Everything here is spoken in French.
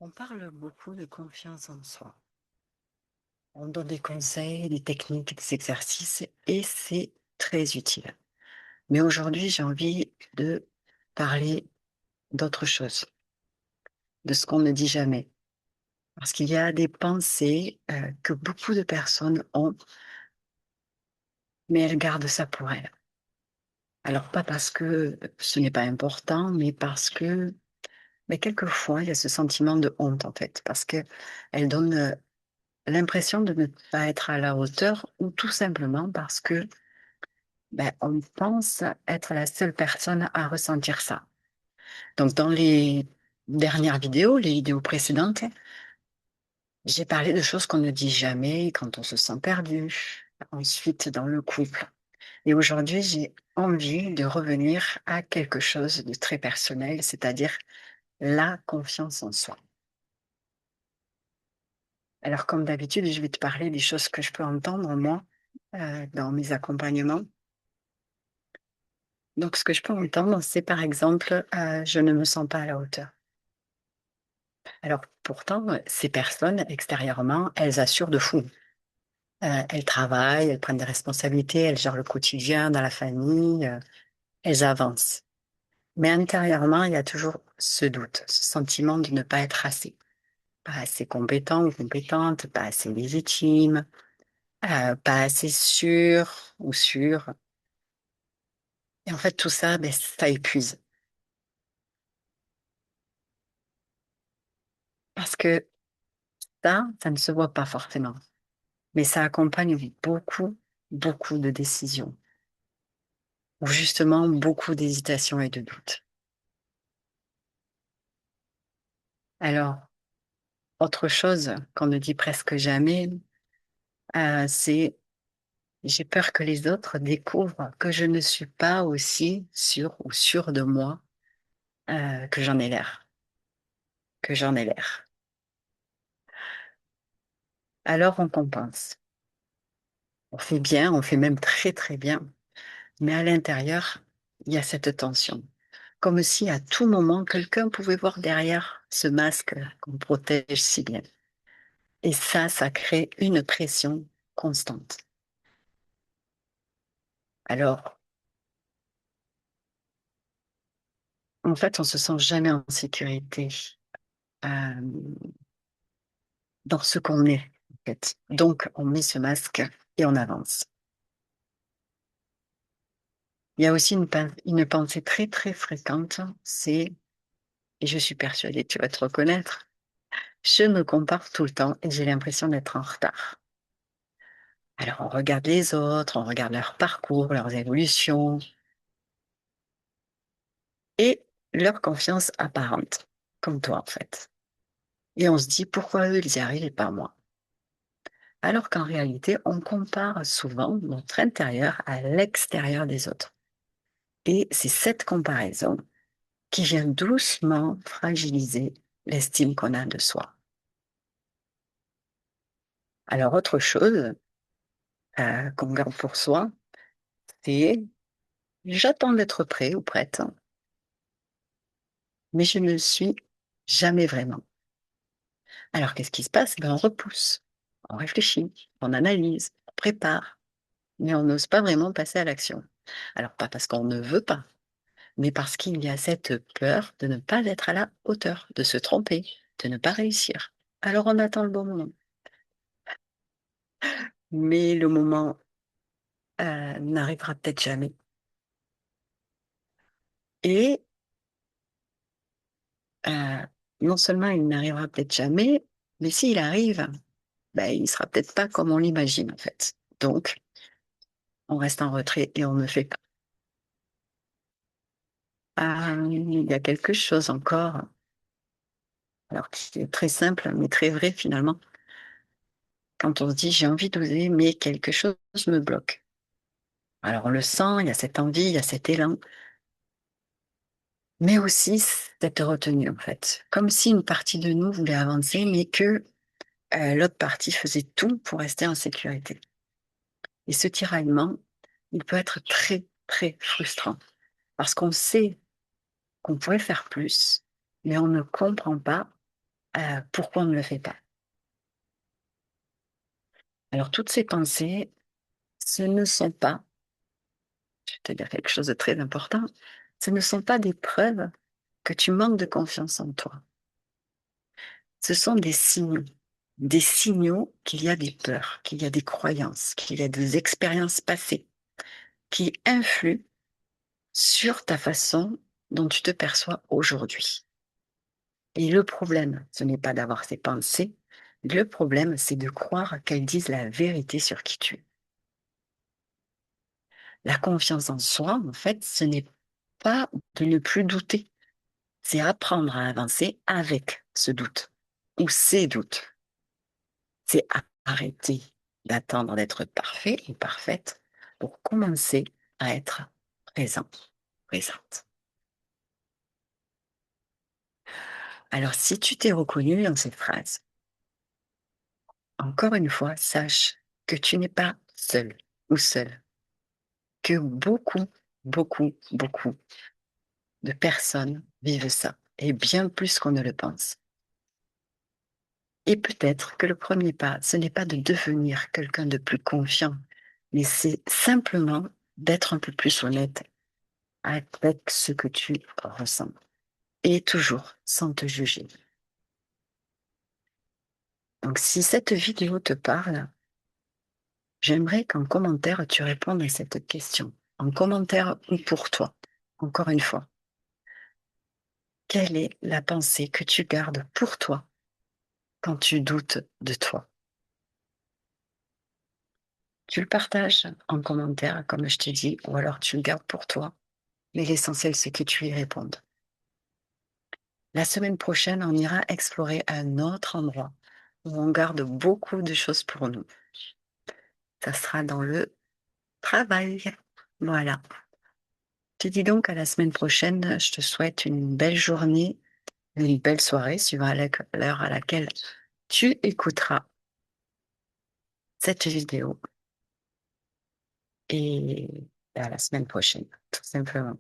On parle beaucoup de confiance en soi. On donne des conseils, des techniques, des exercices et c'est très utile. Mais aujourd'hui, j'ai envie de parler d'autre chose, de ce qu'on ne dit jamais. Parce qu'il y a des pensées que beaucoup de personnes ont, mais elles gardent ça pour elles. Alors, pas parce que ce n'est pas important, mais parce que, mais quelquefois, il y a ce sentiment de honte, en fait, parce que elles donnent l'impression de ne pas être à la hauteur ou tout simplement parce que on pense être la seule personne à ressentir ça. Donc, dans les dernières vidéos, les vidéos précédentes, j'ai parlé de choses qu'on ne dit jamais quand on se sent perdu, ensuite dans le couple. Et aujourd'hui, j'ai envie de revenir à quelque chose de très personnel, c'est-à-dire la confiance en soi. Alors, comme d'habitude, je vais te parler des choses que je peux entendre, moi, dans mes accompagnements. Donc, ce que je peux entendre, c'est par exemple, je ne me sens pas à la hauteur. Alors, pourtant, ces personnes, extérieurement, elles assurent de fou. Elles travaillent, elles prennent des responsabilités, elles gèrent le quotidien dans la famille, elles avancent. Mais intérieurement, il y a toujours ce doute, ce sentiment de ne pas être assez. Pas assez compétent ou compétente, pas assez légitime, pas assez sûr ou sûr. Et en fait, tout ça, ça épuise. Parce que ça ne se voit pas forcément. Mais ça accompagne beaucoup, beaucoup de décisions, ou justement beaucoup d'hésitations et de doutes. Alors, autre chose qu'on ne dit presque jamais, c'est j'ai peur que les autres découvrent que je ne suis pas aussi sûre ou sûre de moi que j'en ai l'air, que j'en ai l'air. Alors on compense. On fait bien, on fait même très très bien, mais à l'intérieur, il y a cette tension. Comme si à tout moment, quelqu'un pouvait voir derrière ce masque qu'on protège si bien. Et ça crée une pression constante. Alors, en fait, on se sent jamais en sécurité euh, dans ce qu'on est, en fait. Donc, on met ce masque et on avance. Il y a aussi une pensée très, très fréquente, c'est, et je suis persuadée, tu vas te reconnaître, je me compare tout le temps et j'ai l'impression d'être en retard. Alors, on regarde les autres, on regarde leur parcours, leurs évolutions et leur confiance apparente, comme toi en fait. Et on se dit pourquoi eux, ils y arrivent et pas moi. Alors qu'en réalité, on compare souvent notre intérieur à l'extérieur des autres. Et c'est cette comparaison qui vient doucement fragiliser l'estime qu'on a de soi. Alors, autre chose qu'on garde pour soi, c'est j'attends d'être prêt ou prête, mais je ne le suis jamais vraiment. Alors, qu'est-ce qui se passe? On repousse, on réfléchit, on analyse, on prépare, mais on n'ose pas vraiment passer à l'action. Alors, pas parce qu'on ne veut pas, mais parce qu'il y a cette peur de ne pas être à la hauteur, de se tromper, de ne pas réussir. Alors, on attend le bon moment. Mais le moment n'arrivera peut-être jamais. Et euh, non seulement il n'arrivera peut-être jamais, mais s'il arrive, il sera peut-être pas comme on l'imagine, en fait. Donc, on reste en retrait et on ne fait pas. Il y a quelque chose encore, alors qui est très simple, mais très vrai finalement. Quand on se dit j'ai envie d'oser, mais quelque chose me bloque. Alors on le sent, il y a cette envie, il y a cet élan, mais aussi cette retenue en fait. Comme si une partie de nous voulait avancer, mais que l'autre partie faisait tout pour rester en sécurité. Et ce tiraillement, il peut être très, très frustrant. Parce qu'on sait qu'on pourrait faire plus, mais on ne comprend pas pourquoi on ne le fait pas? Alors, toutes ces pensées, ce ne sont pas, je vais te dire quelque chose de très important, ce ne sont pas des preuves que tu manques de confiance en toi. Ce sont des signaux qu'il y a des peurs, qu'il y a des croyances, qu'il y a des expériences passées qui influent sur ta façon dont tu te perçois aujourd'hui. Et le problème, ce n'est pas d'avoir ces pensées, le problème, c'est de croire qu'elles disent la vérité sur qui tu es. La confiance en soi, en fait, ce n'est pas de ne plus douter, c'est apprendre à avancer avec ce doute ou ces doutes. C'est arrêter d'attendre d'être parfait ou parfaite pour commencer à être présent, présente. Alors, si tu t'es reconnu dans cette phrase, encore une fois, sache que tu n'es pas seul ou seul, que beaucoup de personnes vivent ça, et bien plus qu'on ne le pense. Et peut-être que le premier pas, ce n'est pas de devenir quelqu'un de plus confiant, mais c'est simplement d'être un peu plus honnête avec ce que tu ressens. Et toujours sans te juger. Donc, si cette vidéo te parle, j'aimerais qu'en commentaire, tu répondes à cette question. En commentaire ou pour toi, encore une fois. Quelle est la pensée que tu gardes pour toi quand tu doutes de toi? Tu le partages en commentaire, comme je t'ai dit, ou alors tu le gardes pour toi. Mais l'essentiel, c'est que tu y répondes. La semaine prochaine, on ira explorer un autre endroit où on garde beaucoup de choses pour nous. Ça sera dans le travail. Voilà. Je te dis donc à la semaine prochaine. Je te souhaite une belle journée, une belle soirée, suivant l'heure à laquelle tu écouteras cette vidéo. Et à la semaine prochaine, tout simplement.